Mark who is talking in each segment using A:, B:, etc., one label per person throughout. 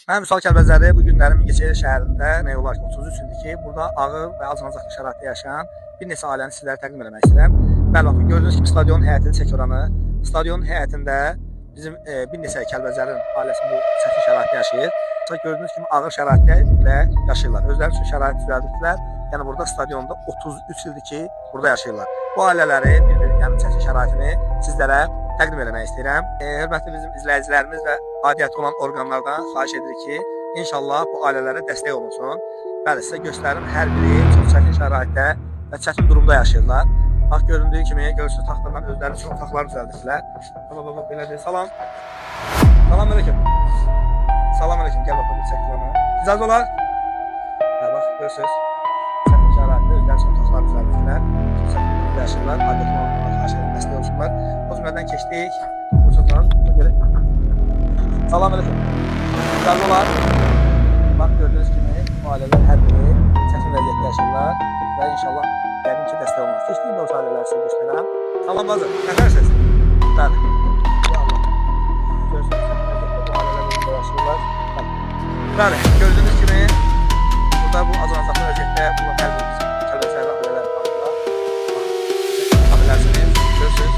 A: Mən Vüsal Kəlbəcəri bu günləri Mingəçevir şəhərində demək olar ki, 33 ildir ki, burada ağır və acınacaqlı şəraitdə yaşayan bir neçə ailəni sizlərə təqdim etmək istəyirəm. Bəli, bax, gördüyünüz kimi stadionun həyətini çək oranı. Stadionun həyətində bizim bir neçə Kəlbəcərin ailəsi bu çətin şəraitdə yaşayır. Gördüyünüz kimi ağır şəraitdə ilə yaşayırlar. Özləri üçün şərait düzəldibdilər. Yəni burada stadionda 33 ildir ki, burada yaşayırlar. Bu ailələri yəni çətin şəraitini sizlərə təqdim etmək istəyirəm. Hörmətli bizim izləyicilərimiz və aidiyyəti olan orqanlardan xahiş edirik ki, inşallah bu ailələrə dəstək olunsun. Bəli, sizə göstərim, hər biri çox çətin şəraitdə və çətin durumda yaşayırlar. Bax, göründüyü kimi, görürsünüz taxtadan özləri üçün otaqlar düzəldibdilər. Belədir, salam. Salam aleyküm. Salam aleyküm, gəl bakalım çəkilənə. İcazə olar? Bax, görürsünüz. Çətin şəraitdə özləri üçün otaqlar düzəldiblər. Çox çətin durumda yaşayırlar. Aidiyyəti olan orqanlardan xahiş edirik, dəstək olsunlar. O cümlədən keçdik. Salam aleyküm. İcazə olar? Bax, gördüyünüz kimi, bu ailələr hər biri çətin vəziyyətdə yaşayırlar və inşallah yəqin ki, dəstək olunur. Keçdiyim də o ailələri sizə göstərəm. Salam bacı, nətərsiniz? Bəli. Görürsünüz, çətin vəziyyətdə bu ailələr burada yaşayırlar. Bəli, gördüyünüz kimi, burada bu acınacaqlı vəziyyətdə bu hər biri Kəlbəcəri ailələr var. Abilərsiniz, görürsünüz.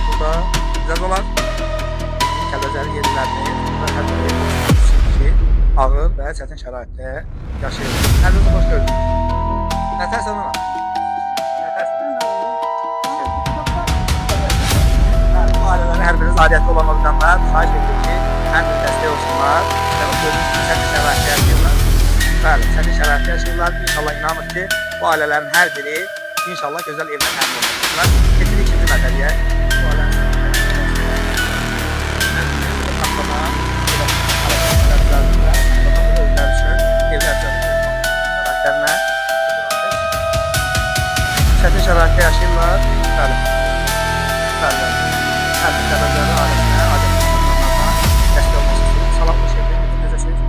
A: Burada icazə olar? Kəlbəcəri yerlilərini hər biri ağır və çətin şəraitdə yaşayır. Hər birinizi xoş gördük. Nətərsən ana? Nətərsən? Bu ailələrə hər biriniz aidiyyəti olan orqanlar xahiş edirik ki, hər bir dəstək olsunlar. Və bu gördüyünüz kimi çətin şəraitdə yaşayırlar. Bəli, çətin şəraitdə yaşayırlar. İnşallah inanır ki, bu ailələrin hər biri inşallah gözəl evlə təmin olunacaqlar. Keçirik ikinci mərhələyə. Bu ailənin çətin şəraitdə yaşayırlar. Bəli. Bəli. Hər bir Kəlbəcəri ailəsinə, aidiyyəti orqanlarına dəstək olmaq istəyirəm. Salam, xoş gəldiniz. Necəsiniz?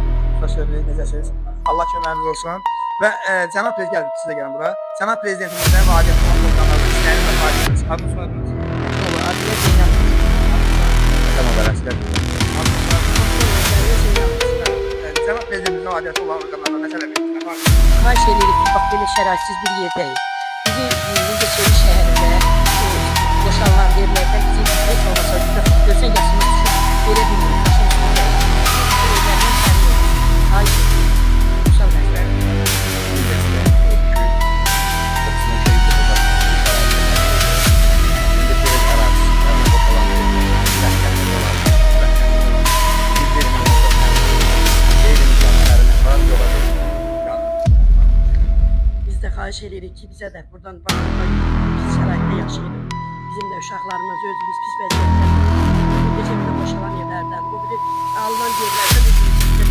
A: Xoş gördük, necəsiniz? Allah köməyiniz olsun. Və cənab prezident, siz də gəlin bura. Cənab prezidentimizdən və aidiyyəti orqanlarına istəyiniz və xahişiniz. Adınız soyadınız? Adınız Zeynəb. Tamam, bələsilər. Cənab prezidentimizdən və aidiyyəti olan orqanlarına nə tələb edirsiniz?
B: Xahiş edirik ki, bax belə şəraitsiz bir yerdəyik. Bizi Mingəçevir şəhərində boşanılan yerlərdə bizi heç olmasa görsən yaşamaq üçün verə bilmirik. Başımızda gəlir. Evlərdən təmin edirik. Xahiş edirik. Boşanmazlar. Xahiş edirik ki, bizə də buradan pis şəraitdə yaşayırıq. Bizim də uşaqlarımız özümüz pis vəziyyətdə, Mingəçevirdə boşalan yerlərdən, bu biri alınan yerlərdə biz
A: yaşayırıq.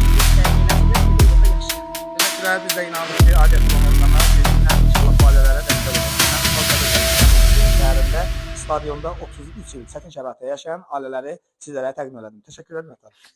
A: Biz də inanırıq ki, aidiyyəti olan orqanlar inşallah bu ailələrə dəstək olacaqlar. Şəhərində stadionda 33 il çətin şəraitdə yaşayan ailələri sizlərə təqdim elədim. Təşəkkür edirəm.